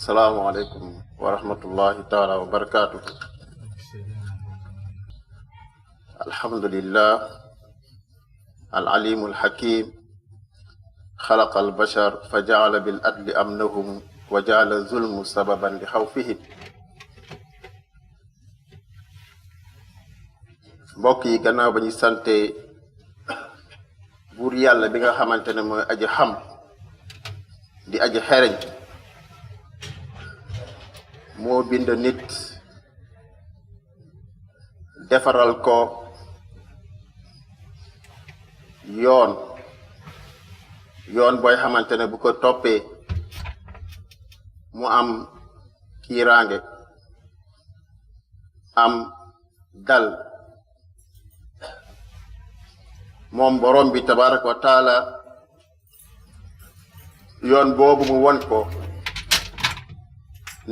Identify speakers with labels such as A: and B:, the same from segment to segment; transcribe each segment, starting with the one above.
A: السلام عليكم ورحمة الله تعالى وبركاته. الحمد لله العليم الحكيم خلق البشر فجعل بالعدل أمنهم وجعل الظلم سببا لخوفهم. mbokk yi gannaaw ba ñu sante buur yàlla bi nga xamante ne mooy aji xam di aji xereñ moo bind nit defaral ko yoon booy xamante ne bu ko toppee mu am kiiraange am dal moom borom bi tabaraka wa taala yoon boobu mu won ko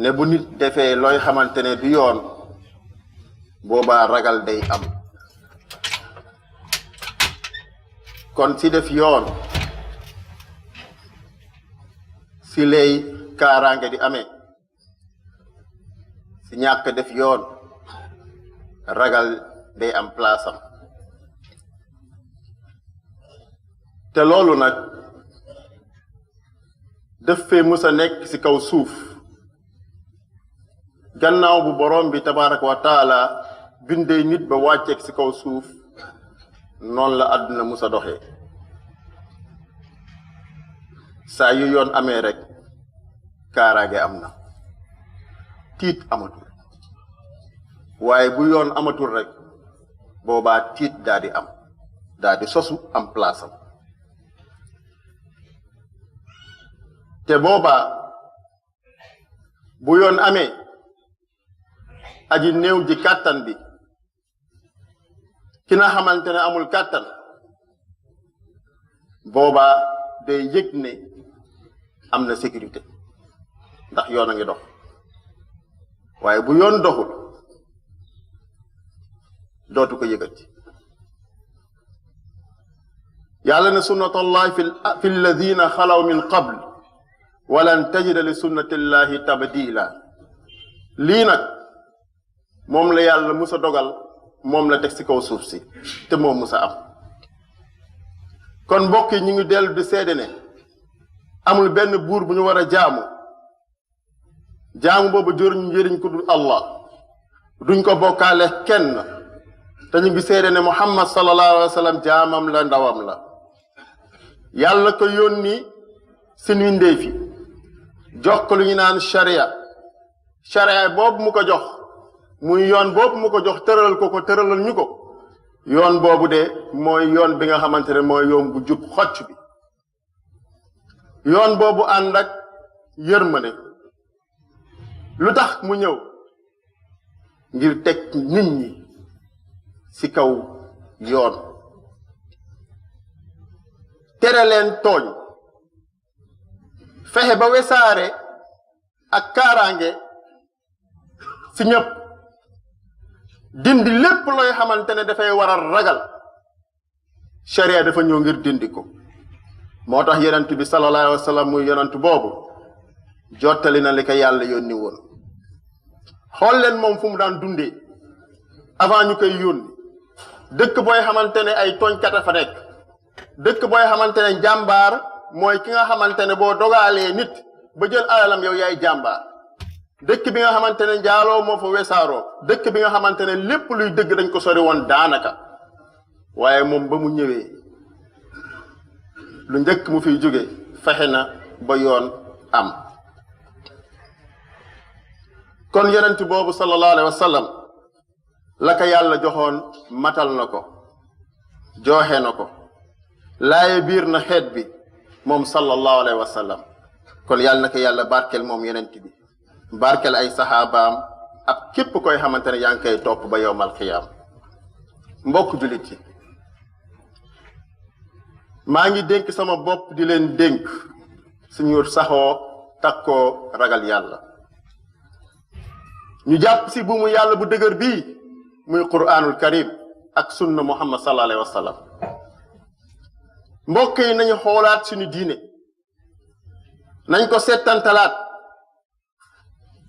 A: ne bu nit defee looy xamante ne du yoon boobaa ragal day am. kon si def yoon si lay kaaraange di amee, si ñàkk def yoon ragal day am place am. te loolu nag def fee musa nekk ci kaw suuf gannaaw bu borom bi tabaraka wa taala bindee nit ba wàcceek ci kaw suuf noonu la àdduna musa doxee. saa yu yoon amee rek kaaraange am na, tiit amatul. waaye bu yoon amatul rek boobaa tiit daa di am, daa di sosu am place am. te boobaa bu yoon amee aji néew ji kàttan bi ki na xamante ne amul kàttan boobaa day yëg ne am na sécurité ndax yoon a ngi dox. waaye bu yoon doxul dootu ko yëgati. yàlla ne sunnatullahi fi alladina xalaw min qabl walan tajida li sunnatillahi tabdila. lii nag moom la yàlla musa dogal, moom la teg ci kaw suuf si te moom musa am. kon mbokk yi ñu ngi dellu di seede ne amul benn buur bu ñu war a jaamu boobu jëriñ njëriñ ku dul Allah, duñ ko bokkaale kenn. te ñu ngi seede ne Muhammad sallallahu alayhi wa sallam jaamam la, ndawam la. yàlla ko yónni si nuy ndéefi jox ko lu ñu naan sharia boobu mu ko jox muy yoon boobu mu ko jox tëralal ñu ko. yoon boobu de mooy yoon bi nga xamante ne mooy yoon bu jub xocc bi. yoon boobu ànd ak yërmande. lu tax mu ñëw ngir teg nit ñi ci kaw yoon, tere leen tooñ, fexe ba wesaare ak kaaraange ci ñëpp, dindi lépp looy xamante ne dafay waral ragal. sharia dafa ñëw ngir dindi ko. moo tax yonent bi sallallahu alayhi wa sallam muy yonent boobu jottali na li ko yàlla yónni woon. xool leen moom fu mu daan dundee avant ñu koy yónni. dëkk booy xamante ne ay tooñkat a fa nekk, dëkk booy xamante ne jàmbaar mooy ki nga xamante ne boo dogaalee nit ba jël alalam yow yaay jàmbaar. dëkk bi nga xamante ne njaaloo moo fa wesaaroo, dëkk bi nga xamante ne lépp luy dëgg dañ ko sori woon daanaka. waaye moom ba mu ñëwee lu njëkk mu fiy jóge fexe na ba yoon am. kon yonent boobu sallallahu alayhi wa sallam la ko yàlla joxoon matal na ko, joxe na ko, laaye biir na xeet bi moom sallallahu alayhi wa sallam. kon yàlla na ko yàlla barkel moom yonent bi, barkel ay saxaabaam ak képp koy xamante ne yaa ngi koy topp ba yowmal xiyaam. mbokk jullit yi, maa ngi dénk sama bopp di leen dénk suñu saxoo takkoo ragal yàlla. ñu jàpp si buumu yàlla bu dëgër bii muy quraanul karim ak sunna muhammad sallallahu alayhi wa sallam. mbokk yi nañu xoolaat suñu diine, nañ ko settantalaat,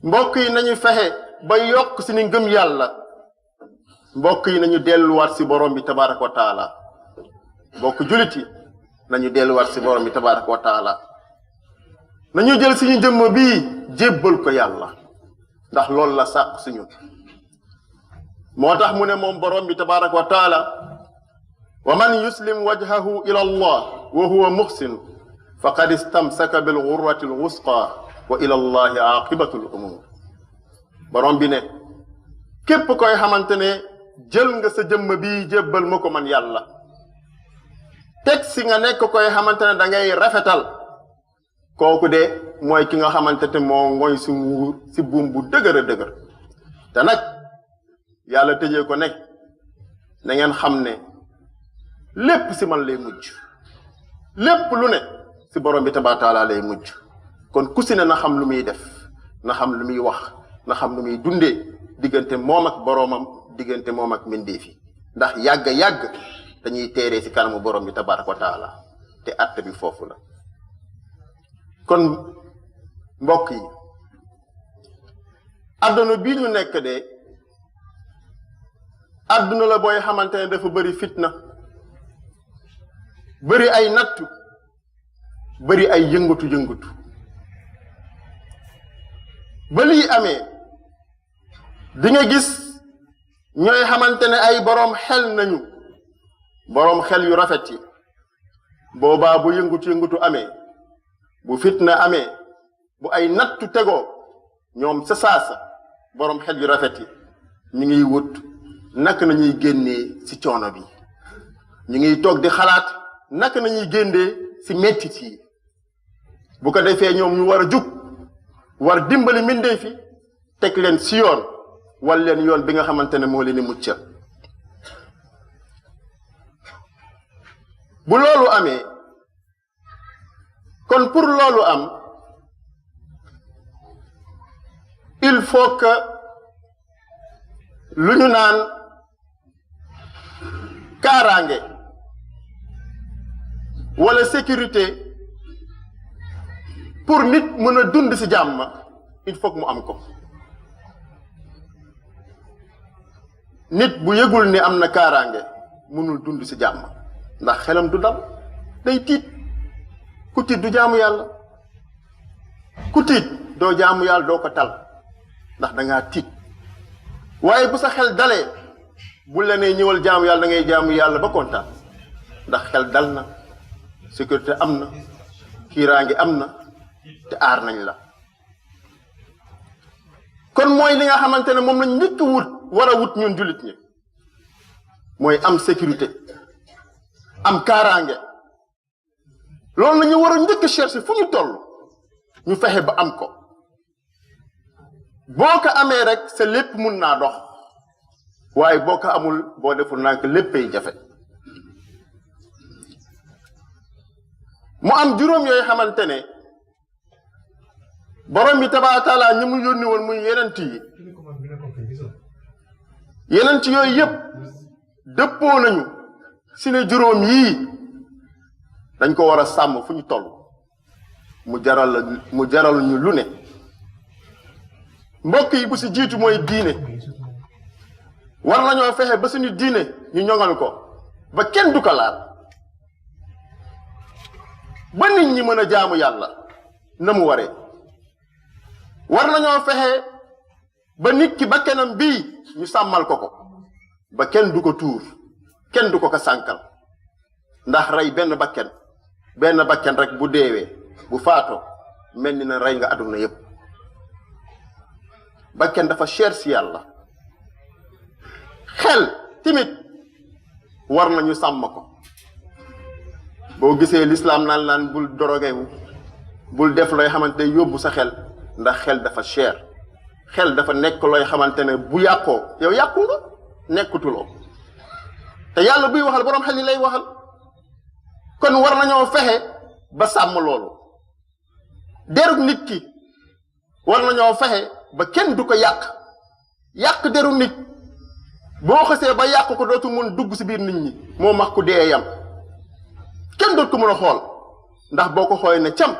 A: mbokk yi nañu fexe ba yokk si ni ngëm yàlla mbokk yi nañu delluwaat si borom bi tabaraka wa taala mbokk julit yi nañu delluwaat si borom bi tabaraka wa taala nañu jël suñu jëmm bii jébbal ko yàlla ndax loolu la sàq suñu moo tax mu ne moom borom bi tabaraka wa taala wa man yuslim wajhahu ila allah wa huwa muhsin faqad istamsaka bil ghurwati al wusqa wa ila allahi aqibatu al umur borom bi ne képp koy xamante ne jël nga sa jëmm bii jébbal ma ko man yàlla teg si nga nekk koy xamante ne da ngay rafetal kooku de mooy ki nga xamante ne moo ngoy si nguur si buum bu dëgër a dëgër te nag yàlla tëjee ko nekk na ngeen xam ne lépp si man lay mujj lépp lu ne si borom bi tabaaraka taala lay mujj kon ku si ne na xam lu muy def na xam lu muy wax na xam lu muy dundee diggante moom ak boromam diggante moom ak mbindeef yi ndax yàgg dañuy teeree si kanamu borom bi tabaaraka wa taala te àtte bi foofu la kon mbokk yi adduna bii ñu nekk de adduna la booy xamante ne dafa bëri fitna bëri ay nattu bëri ay yëngatu ba lii amee di nga gis ñooy xamante ne ay boroom xel nañu boroom xel yu rafet yi boobaa bu yëngatu amee bu fitna amee bu ay nattu tegoo ñoom sa saasa boroom xel yu rafet yi ñu ngiy wut naka nañuy génnee ci coono bi ñu ngiy toog di xalaat naka nañuy génnee ci mettit yi bu ko defee ñoom ñu war a jug war dimbali mbindee fi teg leen ci yoon wal leen yoon bi nga xamante ne moo leen di muccal bu loolu amee kon pour loolu am il faut que lu ñu naan kaaraange wala sécurité pour nit mën a dund ci jàmm il faut que mu am ko nit bu yëgul ni am na kaaraange mënul dund ci jàmm ndax xelam du dal day tiit ku tiit du jaamu yàlla ku tiit doo jaamu yàlla doo ko tal ndax da ngaa tiit waaye bu sa xel dalee bu la nee ñëwal jaamu yàlla da ngay jaamu yàlla ba kontaan ndax xel dal na sécurité am na kiiraange am na te aar nañ la kon mooy li nga xamante ne moom lañ njëkk wut war a wut ñun jullit ñi mooy am sécurité am kaaraange loolu la ñu war a njëkk chercher fu ñu toll ñu fexe ba am ko boo ko amee rek sa lépp mun naa dox waaye boo ko amul boo deful nànk léppay jafe mu am juróom yooyu xamante ne borom bi tabaaraka taala ñi mu yónni woon muy yenent yooyu yëpp dëppoo nañu si ne juróom yii dañ ko war a sàmm fu ñu toll mu jaral ñu lu ne mbokk yi bu si jiitu mooy diine war nañoo fexe ba suñu diine ñu ñoŋal ko ba kenn du ko laal ba nit ñi mën a jaamu yàlla na mu waree war nañoo fexe ba nit ki bakkanam bii ñu sàmmal ko ba kenn du ko tuur kenn du ko sànkal ndax rey benn bakken rek bu deewee bu faatoo mel ni na rey nga àdduna yépp bakken dafa cher si yàlla xel timit war nañu sàmm ko boo gisee lislaam naan bul dorogewu bul def looy xamante ne yóbbu sa xel ndax xel dafa cher xel dafa nekk looy xamante ne bu yàqoo yow yàqu nga nekkutuloo te yàlla buy waxal boroom xel ni lay waxal kon war nañoo fexe ba sàmm loolu derug nit ki war nañoo fexe ba kenn du ko yàq deru nit boo xasee ba yàq ko dootu mun dugg si biir nit ñi moo max ku dee yam kenn dootu ko mën a xool ndax boo ko xoolee ne cam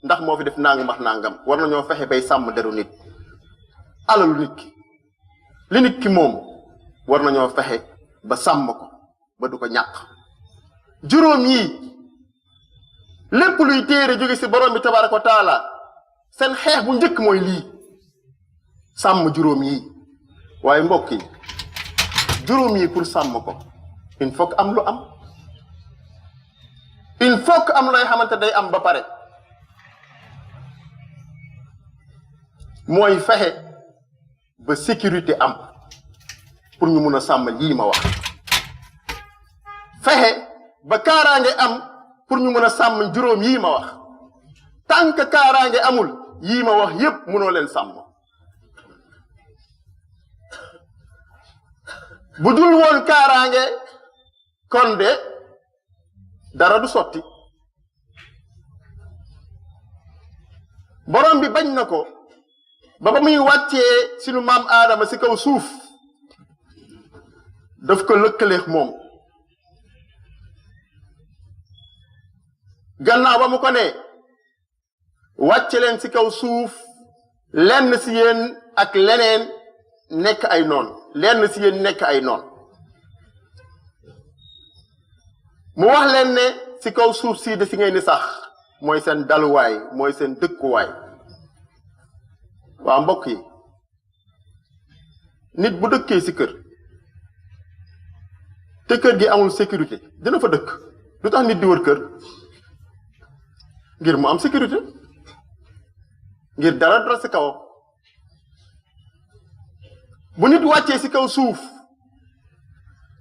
A: ndax moo fi def nangam wax nangam war nañoo fexe bay sàmm deru nit alalu nit ki li nit ki moom war nañoo fexe ba sàmm ko ba du ko ñàkk juróom yi lépp luy téere jóge ci borom bi tabaraka wa taala seen xeex bu njëkk mooy lii sàmm juróom yi waaye mbokk yi juróom yi pour sàmm ko il faut que am lu am il faut que am looy xamante day am ba pare mooy fexe ba sécurité am pour ñu mun a sàmm lii ma wax fexe ba kaaraange am pour ñu mën a sàmm juróom yii ma wax tant que kaaraange amul yii ma wax yépp mënoo leen sàmm bu dul woon kaaraange kon de dara du sotti borom bi bañ na ko ba muy wàccee sunu maam aadama ci kaw suuf daf ko lëkkaleex moom gannaaw ba mu ko ne wàcce leen ci kaw suuf lenn ci yéen ak leneen nekk ay noon lenn ci yéen nekk ay noon mu wax leen ne ci kaw suuf sii de ci ngeen ni sax mooy seen daluwaay mooy seen dëkkuwaay waa mbokk yi nit bu dëkkee ci kër te kër gi amul sécurité dina fa dëkk lu tax nit di wër kër ngir mu am sécurité ngir dara ci kawam bu nit wàccee ci kaw suuf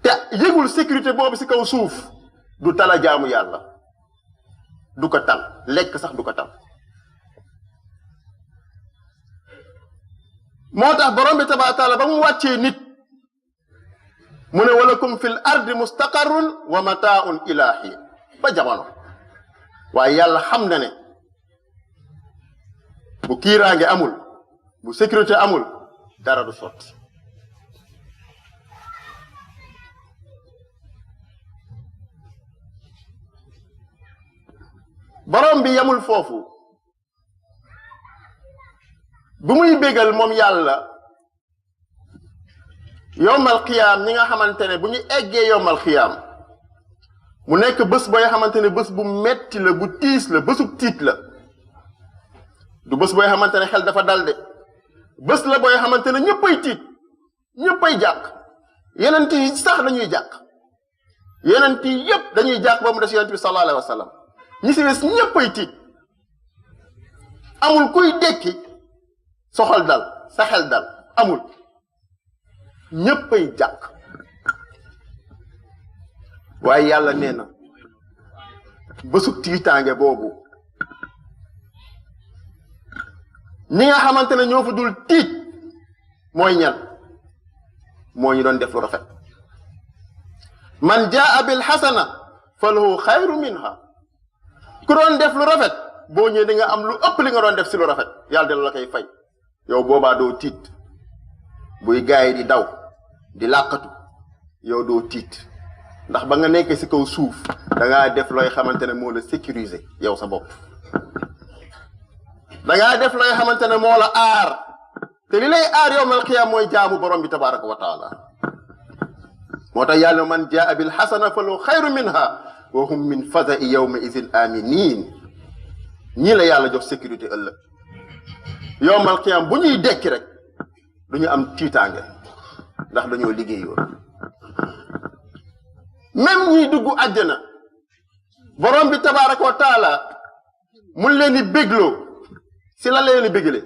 A: te yëgul sécurité boobu ci kaw suuf du tala jaamu yàlla du ko tal lekk sax du ko tal moo tax borom bi tabaaraka taala ba mu wàccee nit mu ne walakum fil ardi mustaqarrun wa mataaun ilaa hiin ba jamono waaye yàlla xam na ne bu kiiraange amul bu sécurité amul dara du sotti borom bi yamul foofu bu muy bégal moom yàlla yowmal xiyaam ñi nga xamante ne bu ñu eggee yowmal xiyaam mu nekk bés booy xamante ne bés bu metti la bu tiis la bésub tiit la du bés booy xamante ne xel dafa dal de bés la booy xamante ne ñëppay tiit ñëppay jàq yenent yi sax dañuy jàq yenent yi yépp dañuy jàq ba mu des yonent bi sallallahu alayhi wa sallam ñi si des ñëppay tiit amul kuy dekki soxal dal sa xel dal amul ñëppay jàq waaye yàlla nee na bésub tiitaange boobu ñi nga xamante ne ñoo fa dul tiit mooy ñan moo ñu doon def lu rafet man jaa bil xasana fa lahu xayru minha ku doon def lu rafet boo ñëwee di nga am lu ëpp li nga doon def si lu rafet yàlla dina la koy fay yow boobaa doo tiit buy gaay di daw di làqatu yow doo tiit ndax ba nga nekkee si kaw suuf da ngaa def looy xamante ne moo la sécuriser yow sa bopp da ngaa def looy xamante ne moo la aar te li lay aar yawmal qiyaam mooy jaamu borom bi tabaraka wa taala moo tax yàlla man jaa bil xasana fa lahu xayru minha wa hum min fazai yawma idin aminin ñii la yàlla jox sécurité ëllëg yawmal qiyaam bu ñuy dekki rek du ñu am tiitaange ndax dañoo liggéeyoon même ñiy dugg àjjana borom bi tabaraka wa taala mun leen di bégloo si la leen di bégale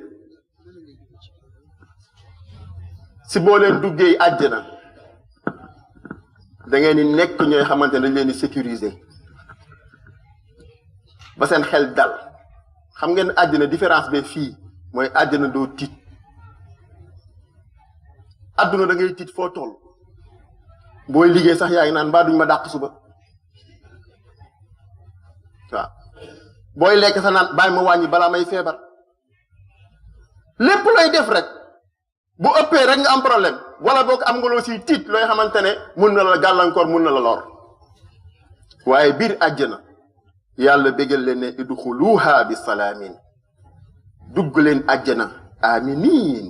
A: si boo leen duggee àjjana da ngeen di nekk ñooy xamante ne dañ leen di sécuriser ba seen xel dal xam ngeen àjjana différence bi fii mooy àjjana doo tiit àdduna da ngay tiit foo toll booy liggéey sax yaa ngi naan mbaa duñ ma dàq suba waaw booy lekk sa naan bàyyi ma wàññi balaa may feebar lépp looy def rek bu ëppee rek nga am problème wala boog am nga loo siy tiit looy xamante ne mun na la gàllankoor mun na la lor waaye biir àjjana yàlla bégal leen ne udxuluha bi salaamin dugg leen àjjana aminin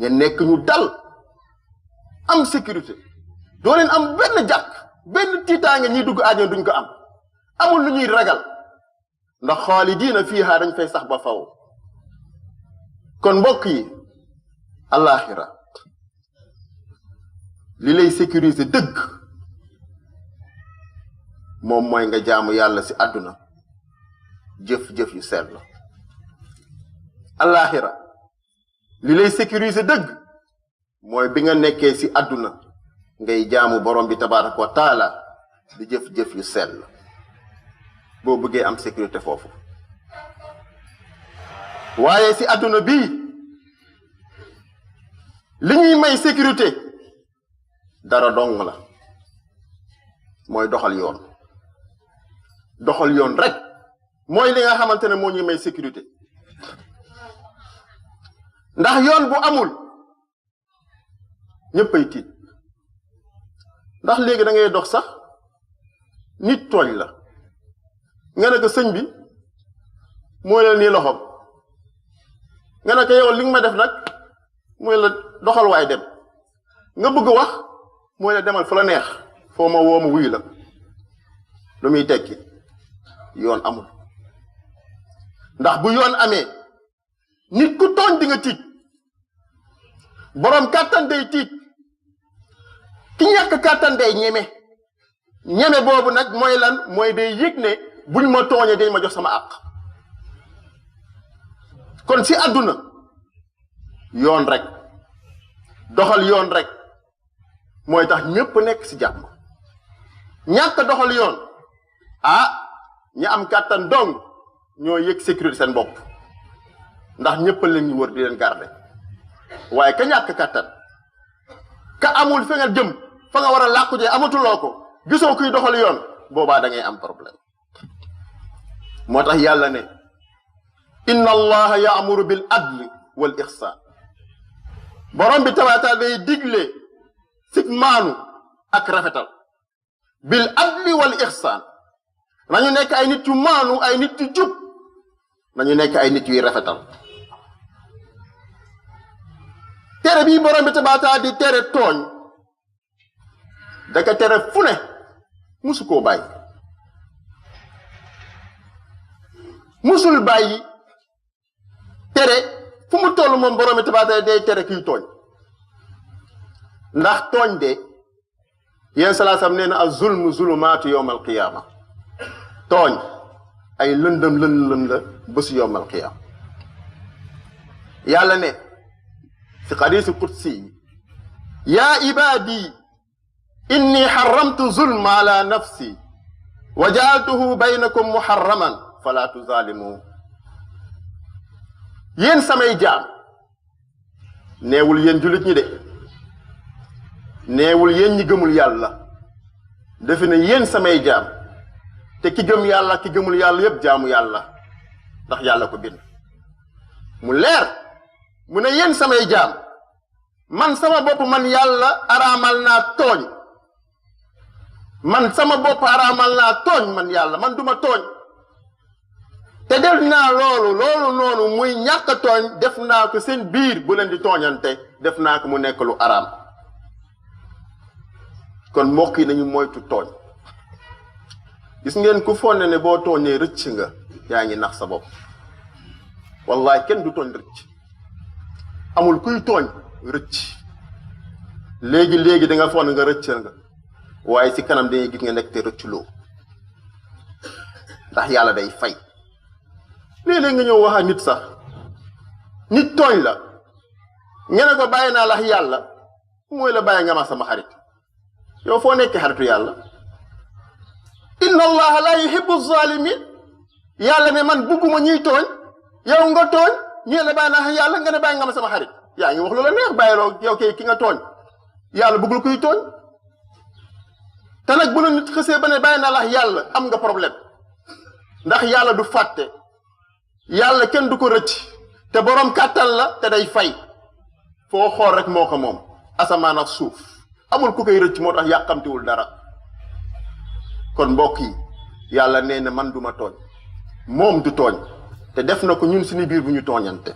A: ngeen nekk ñu dal am sécurité doo leen am benn jàkk benn tiitaange ñiy dugg àjjana duñ ko am amul lu ñuy ragal ndax xaalidiina fiiha dañ fay sax ba faw kon mbokk yi alaxira li lay sécuriser dëgg moom mooy nga jaamu yàlla ci àdduna jëf-jëf yu sell alaxira li lay sécuriser dëgg mooy bi nga nekkee ci àdduna ngay jaamu borom bi tabaraka wa taala di jëf-jëf yu sell boo bëggee am sécurité foofu waaye ci àdduna bii li ñuy may sécurité dara dong la mooy doxal yoon rek mooy li nga xamante ne moo ñuy may sécurité ndax yoon bu amul ñëppay tiit ndax léegi da ngay dox sax nit tooñ la nga ne ko sëñ bi mooy la nii loxoom nga ne ko yow li nga ma def nag mooy la doxal waay dem nga bëgg wax mooy la demal fu la neex foo ma woo ma wuyu la lu muy tekki yoon amul ndax bu yoon amee nit ku tooñ di nga tiit boroom kàttan day tiit ki ñàkk kàttan day ñeme boobu nag mooy lan mooy day yëg ne buñ ma tooñee dañ ma jox sama àq kon ci àdduna yoon rek doxal yoon rek mooy tax ñépp nekk ci jàmm ñàkk doxal yoon ñi am kàttan dong ñoo yëg sécurité seen bopp ndax ñépp leen ñu wër di leen garder waaye ka ñàkk kàttan ka amul fa nga jëm fa nga war a làqu jee amatuloo ko gisoo kuy doxal yoon boobaa da ngay am problème moo tax yàlla ne inna allaha yaamuru bil adli wal ihsan borom bi tabaata day digle sig maanu ak rafetal bil adli wal ihsan nañu nekk ay nit yu maanu ay nit yu jub nañu nekk ay nit yuy rafetal tere bii borom bi tabaata di tere tooñ daka tere fu ne musu koo bàyyi musul bàyyi tere fu mu toll moom borom bi tabaata day tere kiy tooñ ndax tooñ de yéen salaasam nee na az-zulmu zulumaatu yawmal qiyaama tooñ ay lëndëm la bésu yawmal qiyaama yàlla ne في حديث قدسي يا عبادي إني حرمت ظلم على نفسي وجعلته بينكم محرما فلا تظالموا ين سماي جام نيول ين جوليت ني دي نيول ين ني گمul يالا defina yen samay jaam te ki gëm yàlla ki gëmul yàlla yépp jaamu yàlla ndax yàlla ko bind mu leer mu ne yéen samay jaam man sama bopp man yàlla araamal naa tooñ man sama bopp araamal naa tooñ man yàlla man duma tooñ te def naa loolu noonu muy ñàkk tooñ def naa ko seen biir bu leen di tooñante def naa ko mu nekk lu araam kon mbokk yi nañu moytu tooñ gis ngeen ku fonne ne boo tooñee rëcc nga yaa ngi nax sa bopp wallahi kenn du tooñ rëcc amul kuy tooñ rëcc léegi da nga fonn nga rëcc nga waaye ci kanam dañuy gis nga nekk te rëcculoo ndax yàlla day fay léeg-léeg nga ñëw wax ak nit sax nit tooñ la nga ne ko bàyyi naa la yàlla mooy la bàyyi nga ma sama xarit yow foo nekk xaritu yàlla inna allaha la yuhibbu zalimin yàlla ne man bugguma ñuy tooñ yow nga tooñ ñii la bàyyi naa yàlla nga ne bàyyi nga ma sama xarit yaa ngi wax lu la neex bàyyiloo yow kay ki nga tooñ yàlla bëggul kuy tooñ te nag bu la nit xësee ba ne bàyyi naa la yàlla am nga problème ndax yàlla du fàtte yàlla kenn du ko rëcc te borom kàttan la te day fay foo xool rek moo ko moom asamaan ak suuf amul ku koy rëcc moo tax yàqamtiwul dara kon mbokk yi yàlla nee na man duma tooñ moom du tooñ te def na ko ñun suñu biir bu ñu tooñante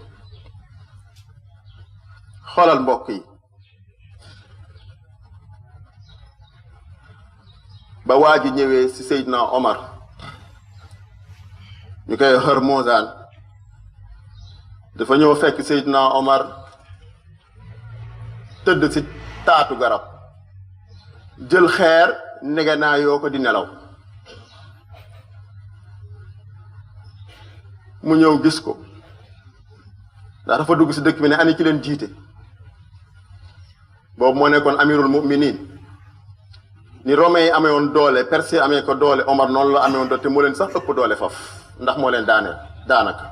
A: xoolal mbokk yi ba waa ji ñëwee ci Seydina Omar ñu koy Hormozan dafa ñëw fekk Seydina Omar tëdd ci taatu garab jël xeer negenaa yoo ko di nelaw mu ñëw gis ko ndax dafa dugg ci dëkk bi ne ani ki leen jiite boobu moo nekkoon amirul mu'minin ni romain yi amee woon doole perse amee ko doole Omar noonu la amee woon doole te moo leen sax ëpp doole faf ndax moo leen daaneel daanaka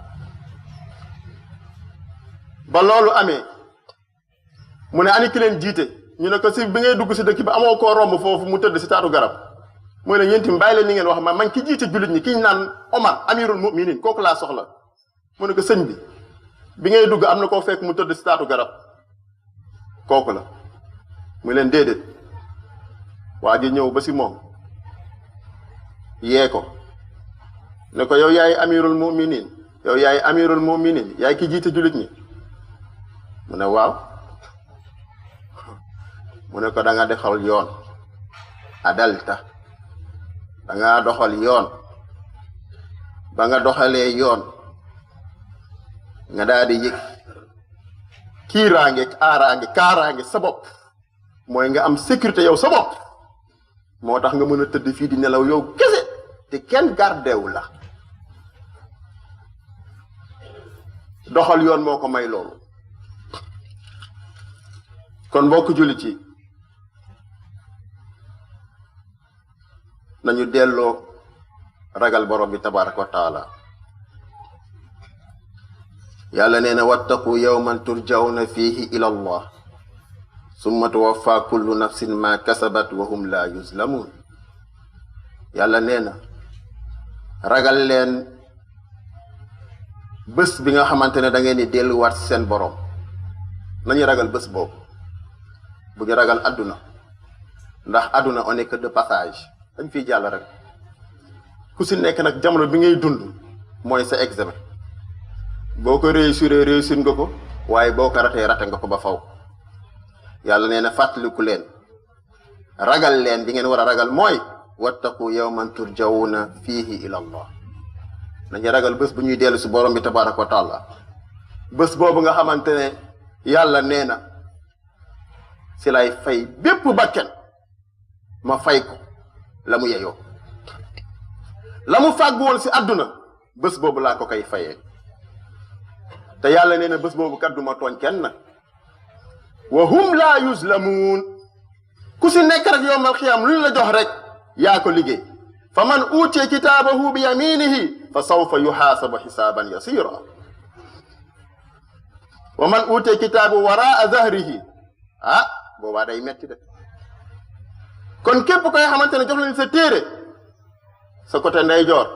A: ba loolu amee mu ne ani ki leen jiite ñu ne ko si bi ngay dugg si dëkk bi amoo koo romb foofu mu tëdd si taatu garab mooy ne yéen tamit bàyyi leen ni ngeen wax man ki jiite jullit ñi ki ñu naan Omar amirul mu'minin kooku laa soxla mu ne ko sëñ bi ngay dugg am na koo fekk mu tëdd si taatu garab kooku la mu leen déedéet waa ji ñëw ba si moom yee ko ne ko yow yaay amirul mu'minin yaay ki jiite jullit ñi mu ne waaw mu ne ko da nga doxal yoon adalta da nga doxal yoon ba nga doxalee yoon nga daal di yëg kiiraange kaaraange sa bopp mooy nga am sécurité yow sa bopp moo tax nga mën a tëdd fii di nelaw yow kese te kenn gardewu la doxal yoon moo ko may loolu kon mbokk jullit yi nañu delloo ragal borom bi tabaraka wa taala yàlla nee na wattaqu yawman turjawna fihi ila allah summa tuwaffa kullu nafsin ma kasabat wa hum la yuzlamun yàlla nee na ragal leen bés bi nga xamante ne da ngeen di delluwaat si seen borom nañu ragal bés boobu bu ñu ragal adduna ndax adduna on est que de passage dañ fiy jàll rek ku si nekk nag jamono bi ngay dund mooy sa examen boo ko réussir nga ko waaye boo ko rate nga ko ba faw yàlla nee na fàttaliku leen ragal leen bi ngeen war a ragal mooy wattaqu yawman turjawuna fihi ila allah nañu ragal bés bu ñuy dellu si borom bi tabaraka wa taala bés boobu nga xamante ne yàlla nee na si lay fay bépp bakken ma fay ko la mu yeyoo la mu fàgg woon si àdduna bés boobu laa ko koy fayee te yàlla nee na bés boobu kat du ma tooñ kenn wa hum laa yuzlamuun ku si nekk rek yowmal xiyaam lu ñu la jox rek yaa ko liggéey fa man uutiya kitaabahu bi yaminihi fa sawfa yuxaasabu xisaaban yasira wa man uutiya kitaabahu waraa zahrihi boobaa day metti de kon képp koy xamante ne jox leen sa téere sa côté ndeyjoor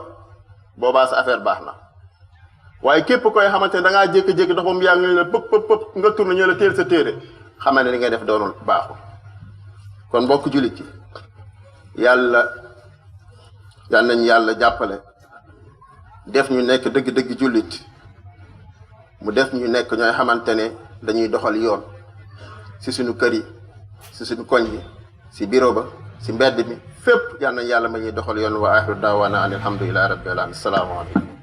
A: boobaa sa affaire baax na waaye képp koy xamante ne da ngaa jékki-jékki dox ba mu yàgg la pëp nga tourné ñëw la téel sa téere xamal ne li ngay def doonul baaxul kon mbokk jullit yi yal nañ yàlla jàppale def ñu nekk dëgg-dëgg jullit mu def ñu nekk ñooy xamante ne dañuy doxal yoon si suñu kër yi si suñu koñ yi si bureau ba si mbedd mi fépp yal nañ yàlla ma ñuy doxal yoon wa axiru daawaana an alhamdulillahi rabbil alamin assalaamu alaykum